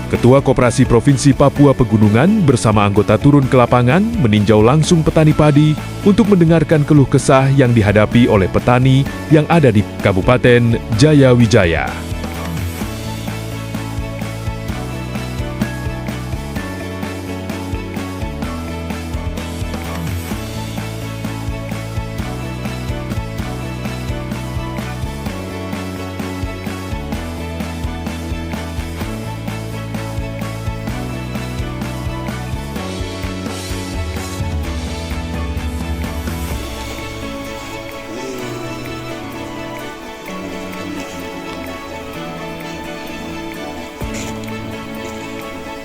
Ketua Koperasi Provinsi Papua Pegunungan bersama anggota turun ke lapangan meninjau langsung petani padi untuk mendengarkan keluh kesah yang dihadapi oleh petani yang ada di Kabupaten Jayawijaya.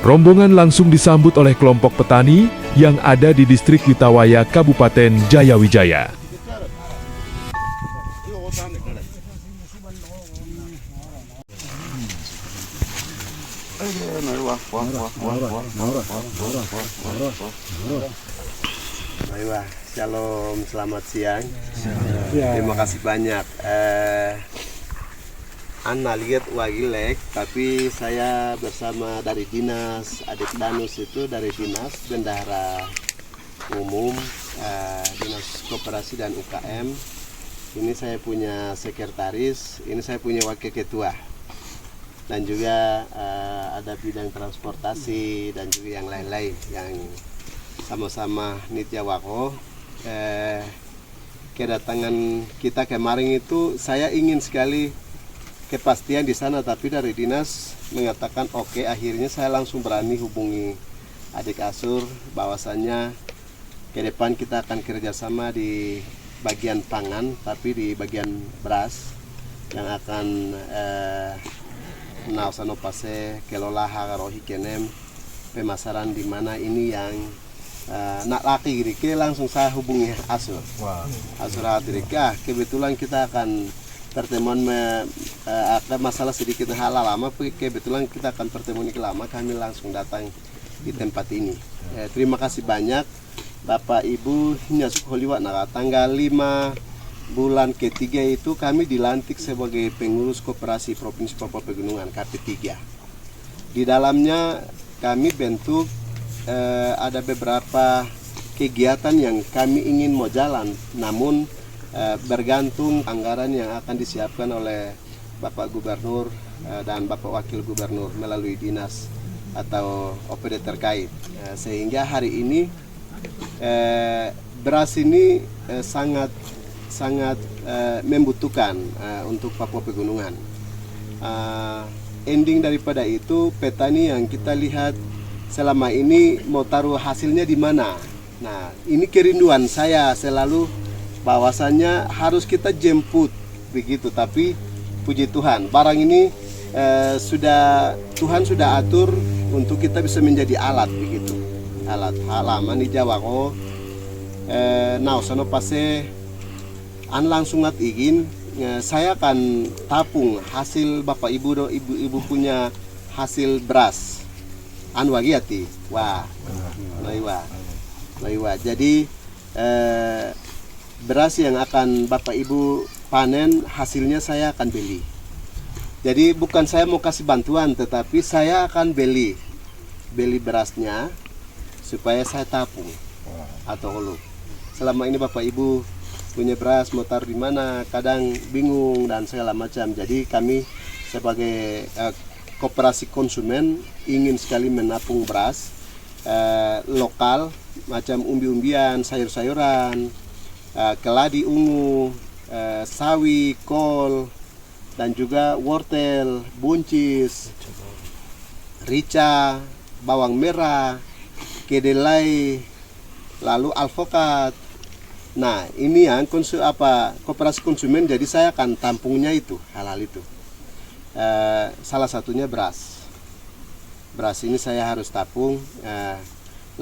Rombongan langsung disambut oleh kelompok petani yang ada di distrik Witawaya, Kabupaten Jayawijaya. Shalom, selamat siang. Terima kasih banyak. Ana lihat wagilek, tapi saya bersama dari dinas Adik Danus itu dari dinas bendahara umum, dinas koperasi dan UKM. Ini saya punya sekretaris, ini saya punya wakil ketua, dan juga ada bidang transportasi dan juga yang lain-lain yang sama-sama Nitya Wako. Kedatangan kita kemarin itu saya ingin sekali kepastian di sana, tapi dari dinas mengatakan oke, akhirnya saya langsung berani hubungi adik Asur bahwasannya ke depan kita akan kerjasama di bagian pangan, tapi di bagian beras yang akan nausano pase kelola hagarohi kenem pemasaran di mana ini yang nak laki gitu, langsung saya hubungi Asur. Asur Hadirika, kebetulan kita akan pertemuan ada masalah sedikit hal lama, kebetulan kita akan pertemuan ini lama, kami langsung datang di tempat ini. Terima kasih banyak Bapak Ibu Nyasuk Holiwat. Nah, tanggal 5 bulan ketiga itu kami dilantik sebagai pengurus Koperasi Provinsi Papua Pegunungan KP3. Di dalamnya kami bentuk ada beberapa kegiatan yang kami ingin mau jalan, namun bergantung anggaran yang akan disiapkan oleh Bapak Gubernur dan Bapak Wakil Gubernur melalui dinas atau OPD terkait. Sehingga hari ini beras ini sangat membutuhkan untuk Papua Pegunungan. Ending daripada itu, petani yang kita lihat selama ini mau taruh hasilnya di mana. Nah, ini kerinduan saya selalu, bahwasannya harus kita jemput begitu, tapi puji Tuhan barang ini Tuhan sudah atur untuk kita bisa menjadi alat begitu, alat halaman di Jawa ko nausano pase an langsungat ingin saya akan tapung hasil Bapak Ibu ibu punya hasil beras an wagiati wah noiwa jadi beras yang akan Bapak Ibu panen hasilnya saya akan beli. Jadi bukan saya mau kasih bantuan, tetapi saya akan beli berasnya supaya saya tapung atau ulu. Selama ini Bapak Ibu punya beras mau taruh di mana, kadang bingung dan segala macam. Jadi kami sebagai koperasi konsumen ingin sekali menapung beras lokal macam umbi-umbian, sayur-sayuran, keladi ungu, sawi, kol, dan juga wortel, buncis, rica, bawang merah, kedelai, lalu alpukat. Nah, ini yang koperasi konsumen, jadi saya akan tampungnya itu, hal-hal itu. Salah satunya beras. Beras ini saya harus tapung.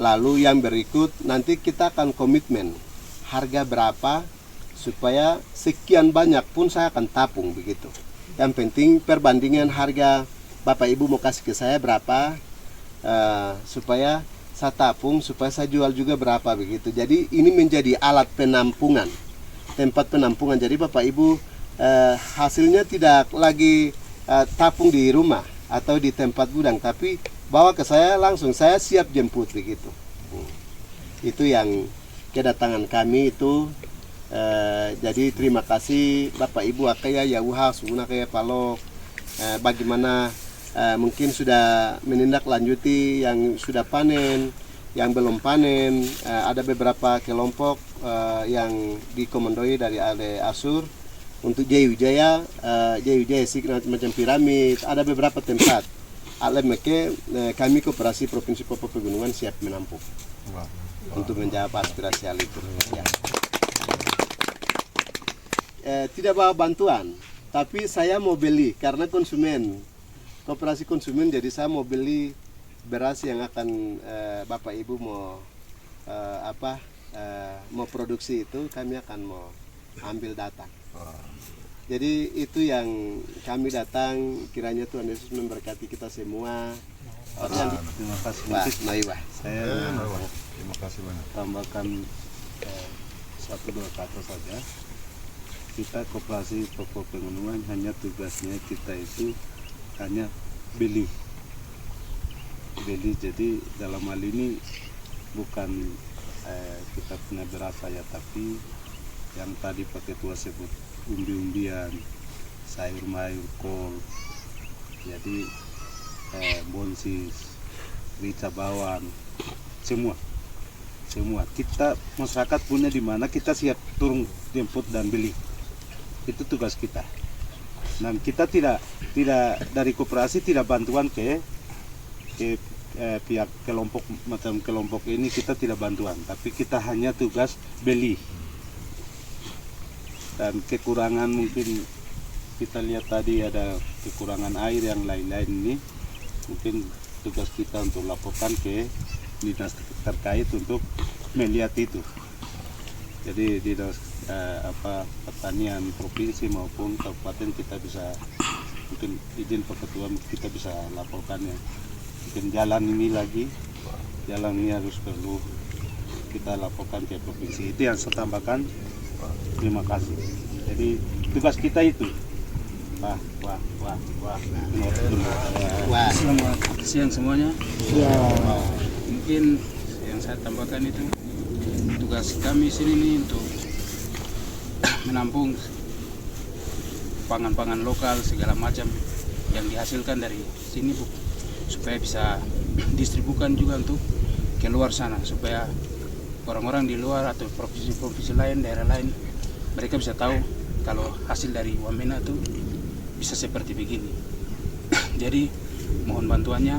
Lalu yang berikut nanti kita akan komitmen harga berapa supaya sekian banyak pun saya akan tapung begitu. Yang penting perbandingan harga Bapak Ibu mau kasih ke saya berapa, supaya saya tapung, supaya saya jual juga berapa begitu. Jadi ini menjadi alat penampungan, tempat penampungan. Jadi Bapak Ibu hasilnya tidak lagi tapung di rumah atau di tempat gudang, tapi bawa ke saya langsung, saya siap jemput begitu. Itu yang kedatangan kami itu. Jadi terima kasih Bapak Ibu akaya Yauha sumuna kaya Palok, bagaimana mungkin sudah menindaklanjuti yang sudah panen, yang belum panen. Ada beberapa kelompok yang dikomandoi dari Ale Asur untuk Jaya Wijaya Signet macam piramid. Ada beberapa tempat. Alemeke kami Koperasi Provinsi Papua Pegunungan siap menampung untuk menjawab aspirasi hal itu. Ya. Tidak bawa bantuan, tapi saya mau beli karena konsumen, Koperasi konsumen, jadi saya mau beli beras yang akan Bapak Ibu mau mau produksi itu, kami akan mau ambil datang. Jadi itu yang kami datang, kiranya Tuhan Yesus memberkati kita semua. Terima kasih. Wah, Saya Terima kasih banyak. tambahkan satu dua kata saja. Kita Koperasi Papua Pegunungan hanya tugasnya kita itu hanya beli. Jadi dalam hal ini bukan kita punya beras saja, tapi yang tadi Pak Ketua sebut umbi-umbian, sayur mayur, kol, jadi bonsis, rica bawang, semua kita masyarakat punya di mana kita siap turun jemput dan beli. Itu tugas kita. Dan kita tidak dari koperasi tidak bantuan ke pihak kelompok macam kelompok ini, kita tidak bantuan, tapi kita hanya tugas beli. Dan kekurangan mungkin kita lihat tadi ada kekurangan air yang lain-lain ini, mungkin tugas kita untuk laporkan ke dinas terkait untuk melihat itu. Jadi dinas pertanian provinsi maupun kabupaten kita bisa, mungkin izin Pak Ketua, kita bisa laporkannya. Mungkin jalan ini harus perlu kita laporkan ke provinsi. Itu yang saya tambahkan. Terima kasih. Jadi tugas kita itu. Wah. Selamat siang semuanya. Mungkin yang saya tambahkan itu tugas kami sini nih untuk menampung pangan-pangan lokal segala macam yang dihasilkan dari sini, Bu, supaya bisa distribusikan juga untuk keluar sana, supaya orang-orang di luar atau provinsi-provinsi lain, daerah lain, mereka bisa tahu kalau hasil dari Wamena itu bisa seperti begini. Jadi mohon bantuannya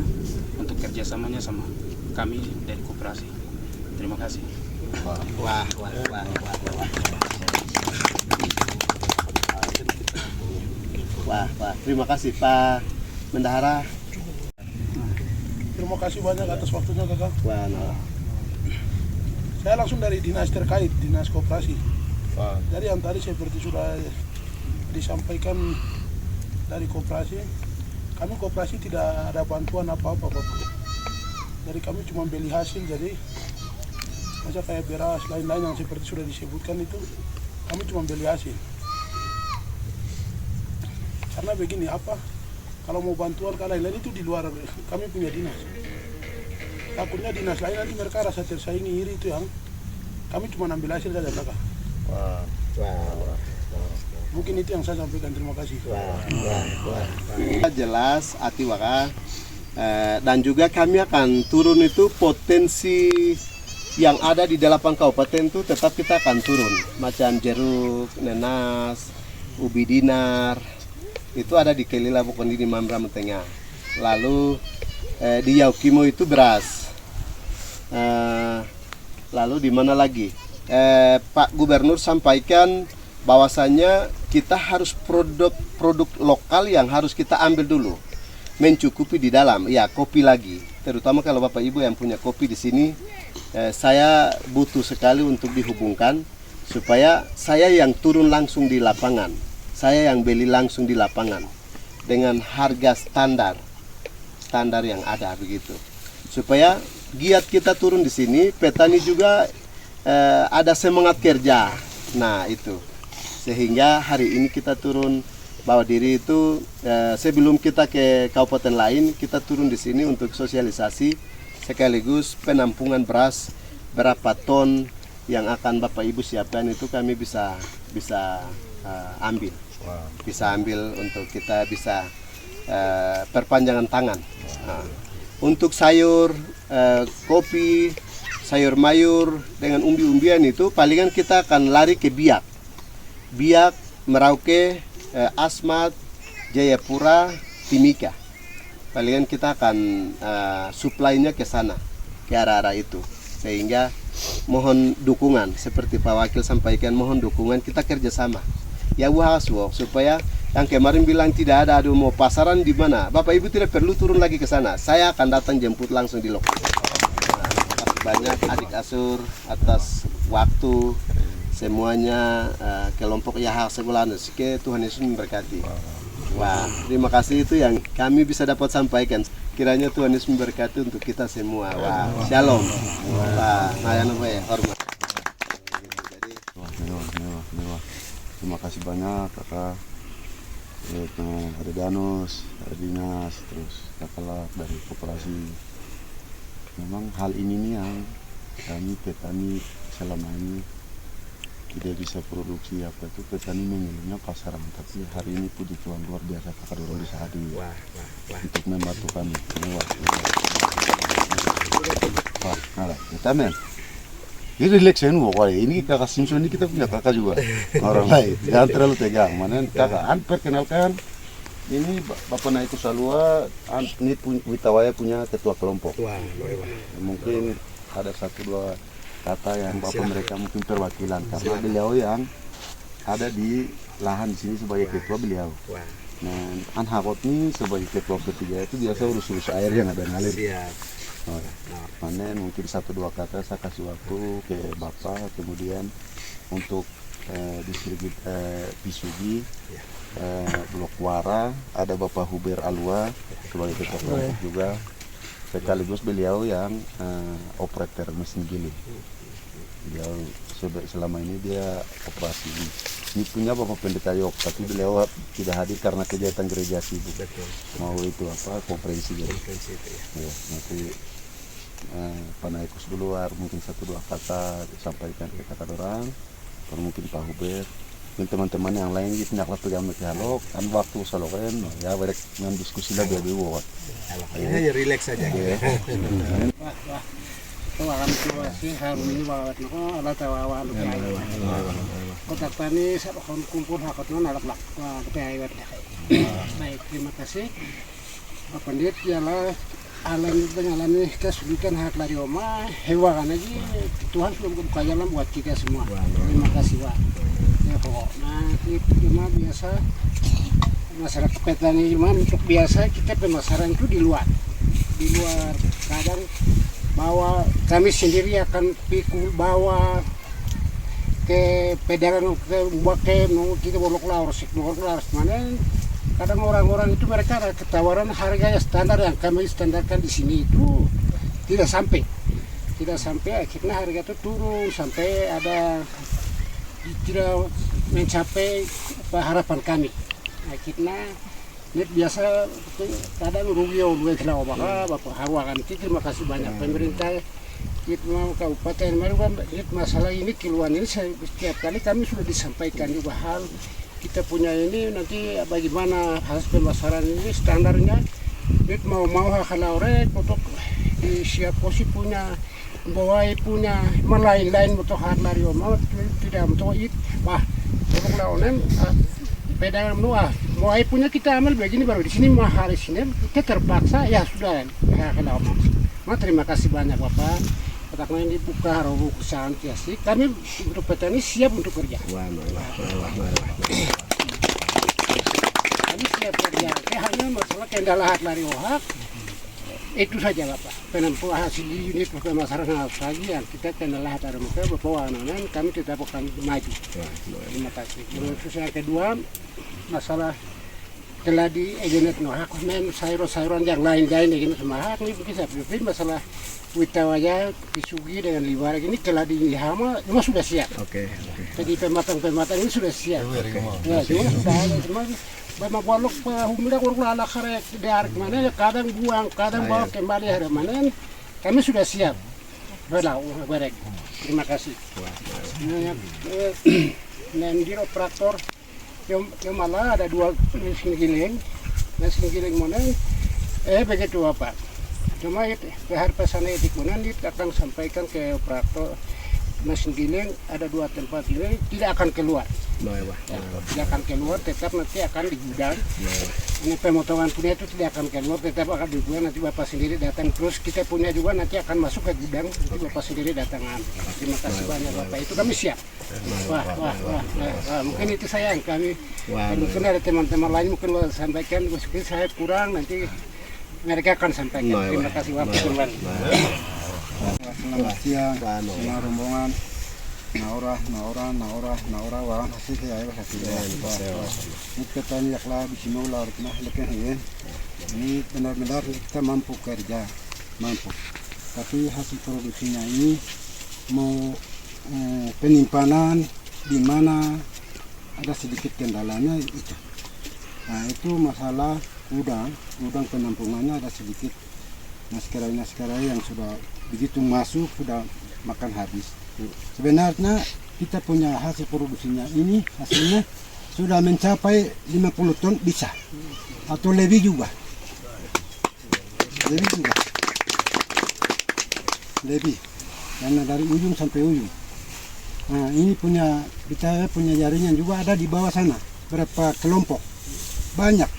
untuk kerjasamanya sama kami dari koperasi. Terima kasih. Wah. Terima kasih Pak Bendahara. Terima kasih banyak atas waktunya Kakak. Wah, nah. Saya langsung dari dinas terkait, dinas koperasi. Jadi yang tadi seperti sudah disampaikan dari koperasi, kami koperasi tidak ada bantuan apa-apa, Bapak. Jadi kami cuma beli hasil, jadi masa kayak beras, lain-lain yang seperti sudah disebutkan itu, kami cuma beli hasil. Karena begini, kalau mau bantuan ke lain-lain itu di luar kami punya dinas. Takutnya dinas lain nanti mereka rasa tersaingi, iri, itu yang kami cuma ambil hasil saja, Kakak. Mungkin itu yang saya sampaikan. Terima kasih. Jelas Atiwaka, dan juga kami akan turun itu potensi yang ada di 8 kabupaten itu tetap kita akan turun, macam jeruk, nenas, ubi dinar, itu ada di Kelila Bukondi di Mamram Tengah. Lalu di Yaukimo itu beras. Lalu di mana lagi? Pak Gubernur sampaikan bahwasannya kita harus produk lokal yang harus kita ambil dulu, mencukupi di dalam. Ya, kopi lagi. Terutama kalau Bapak Ibu yang punya kopi di sini, saya butuh sekali untuk dihubungkan supaya saya yang turun langsung di lapangan, saya yang beli langsung di lapangan dengan harga standar yang ada begitu. Supaya giat kita turun di sini, petani juga ada semangat kerja. Nah, itu. Sehingga hari ini kita turun bawa diri itu sebelum kita ke kabupaten lain, kita turun di sini untuk sosialisasi sekaligus penampungan beras berapa ton yang akan Bapak Ibu siapkan itu kami bisa ambil. Bisa ambil untuk kita bisa perpanjangan tangan. Nah, untuk sayur, kopi, sayur mayur dengan umbi-umbian itu palingan kita akan lari ke Biak, Merauke, Asmat, Jayapura, Timika. Palingan kita akan suplainya ke sana, ke arah-arah itu. Sehingga mohon dukungan, seperti Pak Wakil sampaikan, mohon dukungan, kita kerjasama. Ya Bu Haswo, supaya yang kemarin bilang tidak ada, aduh mau pasaran di mana? Bapak Ibu tidak perlu turun lagi ke sana. Saya akan datang jemput langsung di lokasi. Terima kasih banyak adik Asur atas waktu semuanya, kelompok Yahya Sebulanus. Tuhan Yesus memberkati. Wah, terima kasih, itu yang kami bisa dapat sampaikan. Kiranya Tuhan Yesus memberkati untuk kita semua. Wah, shalom. Wah, hormat. Mewah. Terima kasih banyak kakak. Ada Danus, ada Dinas, terus kakak dari koperasi. Memang hal ini nih yang kami petani selama ini tidak bisa produksi apa itu, petani mengeluhnya pasaran, tapi hari ini puji Tuhan luar biasa kakak dorong bisa hadir untuk membantu kami. Wah, nah, kita men. Ini relaxin kok ini kakak Simpson ini kita punya kakak juga orang lain, jangan terlalu tegang. Mana kakak perkenalkan, ini Bapak Naiko Salua, ini Witawaya punya ketua kelompok. Mungkin ada 1-2 kata yang Bapak mereka mungkin perwakilan, karena beliau yang ada di lahan di sini sebagai ketua beliau. Nah, Hakot ini sebagai ketua ketiga itu biasa urus air yang ada ngalir. Mana mungkin 1-2 kata saya kasih waktu ke Bapak, kemudian untuk distrik Pisugi, Blok Wara, ada Bapak Huber Alua sebagai ketua kelompok juga, sekaligus beliau yang operator mesin giling. Beliau selama ini dia operasi ini punya Bapak Pendeta Yok, tapi beliau tidak hadir karena kegiatan gereja sibuk. Mau itu apa konferensi jadi. Ya, nanti Pak Naikus keluar mungkin 1-2 kata disampaikan ke kakak orang, atau mungkin Pak Huber, mungkin teman-teman yang lain gitu nyaklah pegang dialog kan waktu saloken ya berek dengan diskusi lah biar buat. Ini relax saja. Terima kasih harum ini banget nako ala tawawan kota tani sa kumpul hakot non alak kepayawat. Baik, terima kasih Pak Pandit. Ialah alami kesulitan hak lari oma hewa kan aja Tuhan sudah buka jalan buat kita semua. Terima kasih Pak. Ya pokok. Nah itu cuma biasa masyarakat petani cuma untuk biasa kita pemasaran itu di luar kadang bawa kami sendiri akan pikul bawa ke pedagang ke kita bolok laurs mana kadang orang-orang itu mereka ada ketawaran harga standar yang kami standarkan di sini itu tidak sampai akhirnya harga itu turun sampai ada tidak mencapai harapan kami. Akhirnya ini biasa kadang rugi oleh kalau Bapak Harwakan. Terima kasih banyak pemerintah kita kabupaten Maruban. Masalah ini keluhan ini setiap kali kami sudah disampaikan juga hal kita punya ini nanti bagaimana hasil pemasaran ini standarnya. Kita mau kalau untuk di siap posisi punya bawai punya lain untuk harga mau tidak untuk itu untuk lawanan pedagang mau punya kita amal begini baru di sini mahal di sini kita terpaksa ya sudah kalau mau terima kasih banyak Bapak. Katakan ini buka robo usahaan kiasi kami untuk petani siap untuk kerja. Kami siap kerja. Hanya masalah kendala hak lari ohak itu saja Bapak. Penampungan hasil unit pemasaran lagi yang kita kendala hak lari muka Bapak Wananan kami tetap akan maju. Terima kasih. Terus yang kedua masalah keladi egenet no hak men sayuran yang lain-lain egenet sama hak ini bisa tapi masalah witawaya pisugi dengan liwara ini keladi ini hama cuma sudah siap. Jadi pematang ini sudah siap. Ya cuma sudah ada cuma bama bolok humida kurang ala karek dari mana kadang buang kadang bawa kembali hari mana kami sudah siap. Barek. Terima kasih. Nanti operator yang malah ada 2 mesin giling mana begitu apa cuma itu pesan etik mana akan sampaikan ke operator mesin giling ada 2 tempat ini tidak akan keluar tidak akan keluar tetap nanti akan di gudang ini pemotongan punya itu tidak akan keluar tetap akan di gudang nanti bapak sendiri datang terus kita punya juga nanti akan masuk ke gudang nanti bapak sendiri datangan. Terima kasih banyak bapak itu kami siap. Wah, mungkin itu sayang kami mungkin ada teman-teman lain mungkin mau sampaikan mungkin saya kurang nanti mereka akan sampaikan. Terima kasih bapak kembali. Selamat siang semua rombongan naura wah hasil saya hasil ini petani yaklah bismillah lekan ini benar-benar kita mampu kerja tapi hasil produksinya ini mau penyimpanan di mana ada sedikit kendalanya itu. Nah itu masalah gudang penampungannya ada sedikit naskah-naskah yang sudah begitu masuk sudah makan habis. Sebenarnya kita punya hasil produksinya ini hasilnya sudah mencapai 50 ton bisa atau lebih juga. Lebih karena dari ujung sampai ujung. Nah ini kita punya jaringan juga ada di bawah sana berapa kelompok banyak.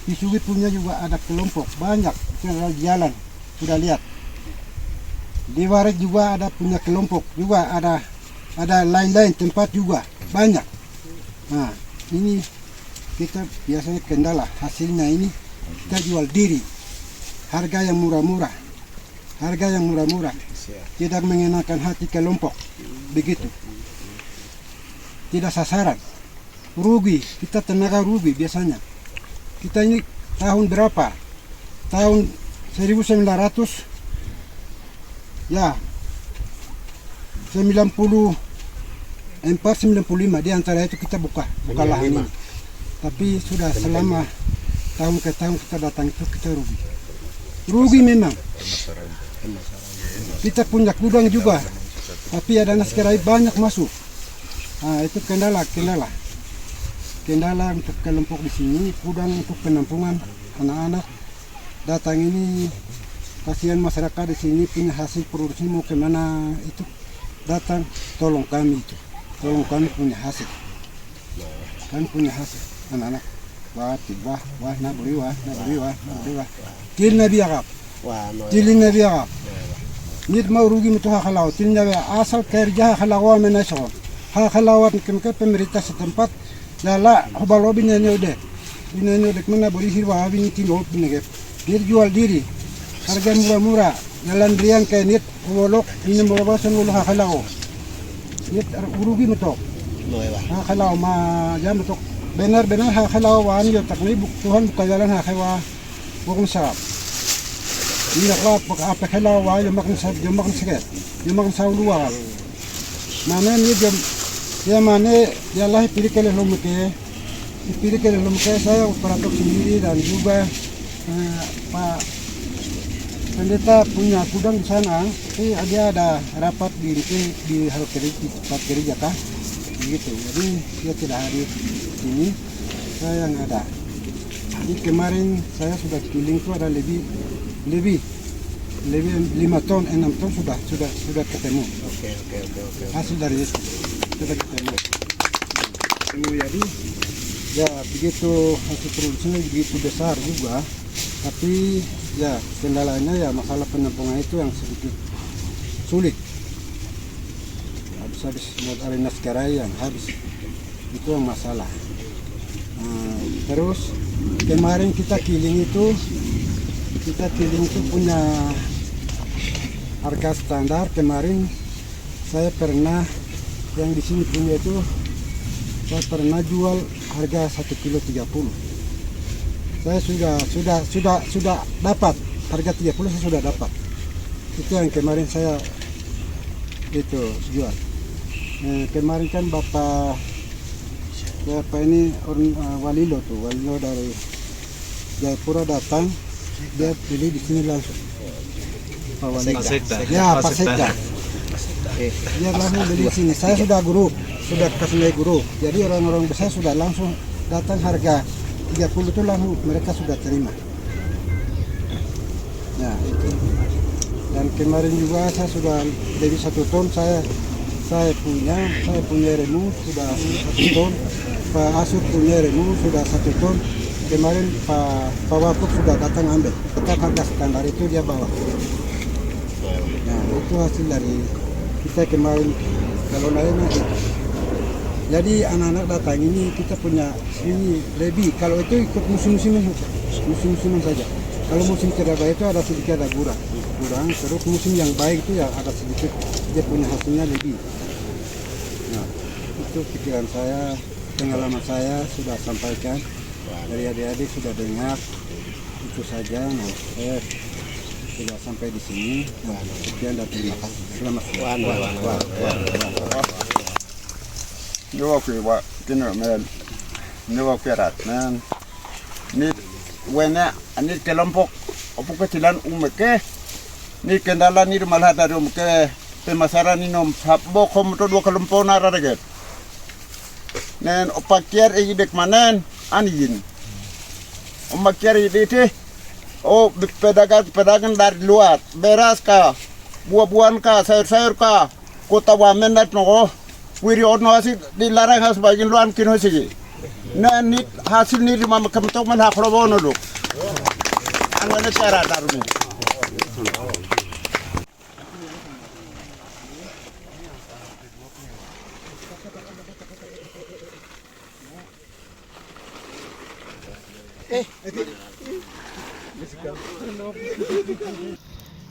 Pisugi punya juga ada kelompok banyak jalan sudah lihat. Di Waret juga ada punya kelompok juga ada lain-lain tempat juga banyak. Nah ini kita biasanya kendala hasilnya ini kita jual diri harga yang murah-murah tidak mengenakan hati kelompok begitu tidak sasaran rugi kita tenaga rugi biasanya kita ini tahun berapa tahun 1900 ya 94-95 di antara itu kita buka lahan ini. Tapi sudah selama tahun ke tahun kita datang itu kita rugi memang. Kita punya gudang juga, tapi ada naskah banyak masuk. Nah itu kendala untuk kelompok di sini, gudang untuk penampungan anak-anak datang ini. Kasihan masyarakat di sini punya hasil produksi mau kemana itu datang tolong kami punya hasil anak-anak wah naburi til nabi agap nit mau rugi mutu halau til nabi asal kerja halau menasol halawat ke pemerintah setempat lala hobalobinya nyode mana beri hirwa abin tino pinegep dia jual diri harga murah-murah, jalan berian kayak nit, wolok, ini berapa sengul hakalao, nit urugi metok, hakalao mah jam metok, benar-benar hakalao wan yo takni Tuhan buka jalan hakawa, bukan sarap, ini nak apa hakalao wan yo makan sakit, yo makan sauluan, mana ni dia mana dia lah pilih ke saya operator sendiri dan juga Pak pendeta punya gudang di sana, tapi dia ada rapat di tempat gereja kah, begitu. Jadi dia tidak hadir di sini, saya yang ada. Jadi kemarin saya sudah keliling itu ada lebih 5 ton, 6 ton sudah ketemu. Oke. Hasil dari itu sudah ketemu. Jadi ya begitu hasil produksinya begitu besar juga, tapi ya kendalanya ya masalah penampungan itu yang sedikit sulit. Habis arena sekarang yang habis itu yang masalah. Terus kemarin kita kiling itu punya harga standar. Kemarin saya pernah yang di sini punya itu saya pernah jual harga 1 kilo 30. Saya sudah dapat harga 30 saya sudah dapat. Itu yang kemarin saya itu jual. Kemarin kan Bapak ini orang Walilo dari Jayapura datang, dia beli di sini langsung. Pak Walilo. Ya, Pak Sekda. Dia langsung beli di sini. Saya sudah kasih nilai guru. Jadi orang-orang besar sudah langsung datang harga 30 itu langsung mereka sudah terima. Nah itu. Dan kemarin juga saya sudah dari 1 ton saya punya remu sudah 1 ton. Pak Asur punya remu sudah 1 ton. Kemarin Pak Wakub sudah datang ambil. Tetap harga standar itu dia bawa. Nah itu hasil dari kita kemarin kalau lainnya itu. Jadi anak-anak datang ini kita punya ini lebih. Kalau itu ikut musim-musiman saja. Kalau musim tidak baik itu ada sedikit ada kurang. Terus musim yang baik itu ya ada sedikit dia punya hasilnya lebih. Nah itu pikiran saya, pengalaman saya sudah sampaikan dari adik-adik sudah dengar itu saja. Nah saya sudah sampai di sini. Nah sekian dan terima kasih. Selamat. Nyawa kuiwa kena men, nyawa kuirat men. Ni wena ani kelompok opuk kecilan umeke. Ni kendala ni malah dari umeke pemasaran ni nom sabbo komuto 2 kelompok nara deget. Nen opakiar idek manen anjin. Omakiar idete pedagang dari luar, beras kah, buah-buahan kah, sayur-sayur kah, kota wamen dat no. Wiri ono hasil dilarang harus bagian luar kino sih. Nah ini hasil ini mama kementok mana probono dok. Angana cara daruni.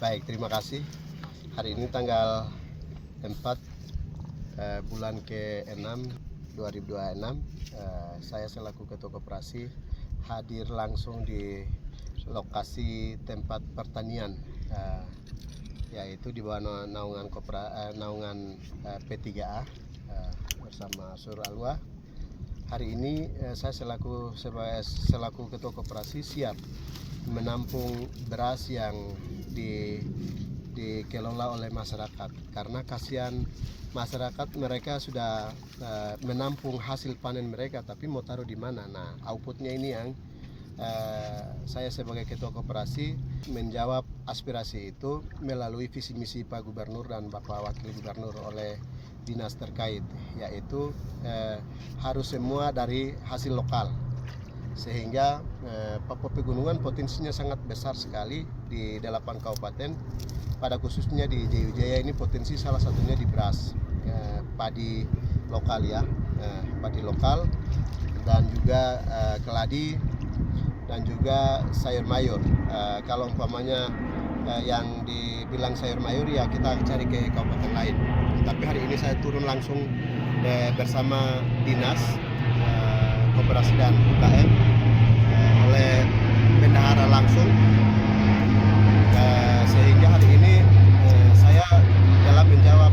Baik, terima kasih. Hari ini tanggal 4 bulan ke-6 2026 saya selaku Ketua Koperasi hadir langsung di lokasi tempat pertanian yaitu di bawah naungan P3A bersama Sur Alwa. Hari ini saya selaku Ketua Koperasi siap menampung beras yang dikelola oleh masyarakat karena kasihan masyarakat mereka sudah menampung hasil panen mereka tapi mau taruh di mana. Nah outputnya ini yang saya sebagai Ketua Koperasi menjawab aspirasi itu melalui visi misi Pak Gubernur dan Bapak Wakil Gubernur oleh dinas terkait, yaitu harus semua dari hasil lokal sehingga Papua Pegunungan potensinya sangat besar sekali di 8 kabupaten. Pada khususnya di Jaya ini potensi salah satunya di beras, padi lokal ya, padi lokal dan juga keladi dan juga sayur mayur. Kalau umpamanya yang dibilang sayur mayur ya kita cari ke kabupaten lain. Tapi hari ini saya turun langsung bersama dinas koperasi dan UKM oleh bendahara langsung. Sehingga hari ini saya dalam menjawab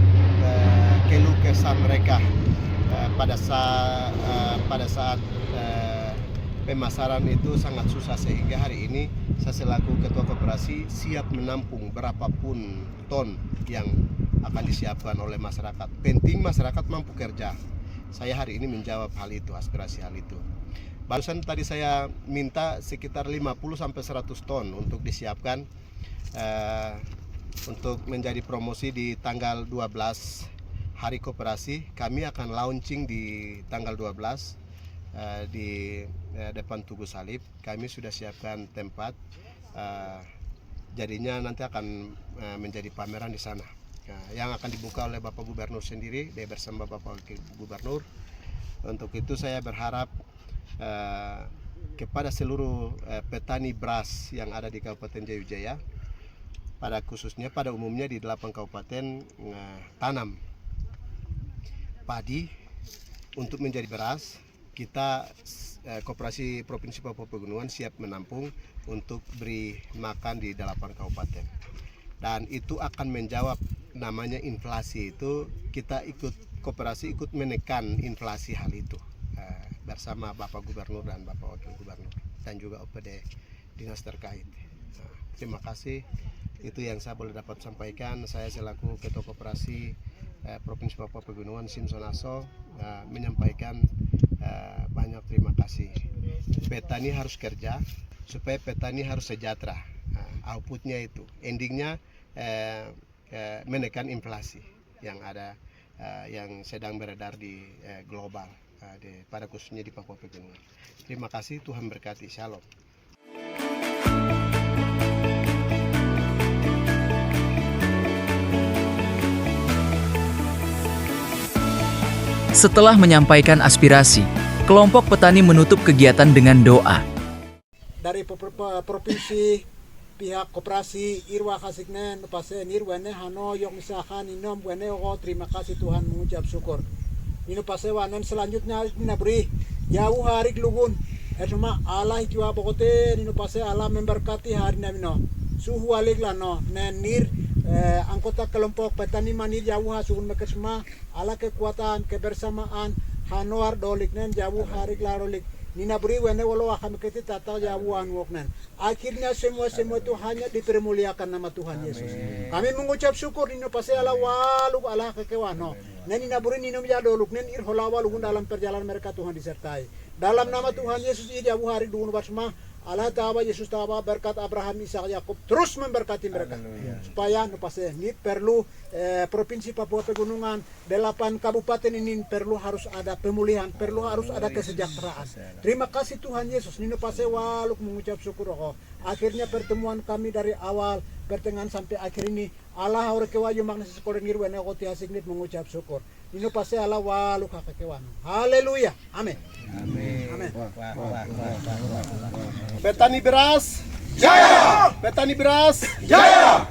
keluh kesah mereka pada saat pemasaran itu sangat susah, sehingga hari ini saya selaku Ketua Koperasi siap menampung berapapun ton yang akan disiapkan oleh masyarakat. Penting masyarakat mampu kerja. Saya hari ini menjawab hal itu, aspirasi hal itu. Barusan tadi saya minta sekitar 50-100 ton untuk disiapkan untuk menjadi promosi di tanggal 12 Hari Koperasi. Kami akan launching di tanggal 12 di depan Tugu Salib. Kami sudah siapkan tempat, jadinya nanti akan menjadi pameran di sana yang akan dibuka oleh Bapak Gubernur sendiri bersama Bapak Wakil Gubernur. Untuk itu saya berharap kepada seluruh petani beras yang ada di Kabupaten Jayujaya, pada khususnya pada umumnya di 8 kabupaten tanam padi untuk menjadi beras. kita Koperasi Provinsi Papua Pegunungan siap menampung untuk beri makan di 8 kabupaten. Dan itu akan menjawab namanya inflasi itu, kita koperasi ikut menekan inflasi hal itu bersama Bapak Gubernur dan Bapak Wakil Gubernur dan juga OPD dinas terkait. Terima kasih, itu yang saya boleh dapat sampaikan. Saya selaku Ketua Koperasi Provinsi Papua Pegunungan Simpson Aso menyampaikan banyak terima kasih. Petani harus kerja supaya petani harus sejahtera. Outputnya itu, endingnya menekan inflasi yang ada, yang sedang beredar di global, pada khususnya di Papua Pegunungan. Terima kasih, Tuhan berkati. Shalom. Setelah menyampaikan aspirasi, kelompok petani menutup kegiatan dengan doa. Dari provinsi pihak koperasi Irwa Kasiknen Pasen Irwane Hano Yok misalkan Inom Wane Oko, terima kasih Tuhan, mengucap syukur. Ino pasewanan selanjutnya nabri jauh hari lugun. Cuma Allah jua bokote Ino pase Allah memberkati hari namino. Suhu alik lano nenir anggota kelompok petani manir jauh suhun mereka semua Allah kekuatan kebersamaan Hanoar doliknen jauh hari larolik. Nina beri wene walau akan kita tata jauhan woknen. Akhirnya semua itu hanya dipermuliakan nama Tuhan Yesus. Kami mengucap syukur nino pasti Allah waluk Allah kekewano. Nen nina beri nino jadoluk nen irholawa lugun dalam perjalanan mereka Tuhan disertai. Dalam nama Tuhan Yesus ini jauh hari dulu bersama Allah Ta'ala Yesus Ta'ala berkat Abraham Ishak Yakub terus memberkati mereka. Supaya pasti ini perlu Provinsi Papua Pegunungan 8 kabupaten ini perlu harus ada pemulihan, perlu harus ada kesejahteraan. Terima kasih Tuhan Yesus. Nino pasti waluk mengucap syukur. Akhirnya pertemuan kami dari awal pertengahan sampai akhir ini Allah kewayu makna sekolah ngirwen aku tiasignit mengucap syukur. Nino pasti Allah waluk kakewan. Haleluya. Amin. Amin. Petani beras, jaya! Petani beras, jaya!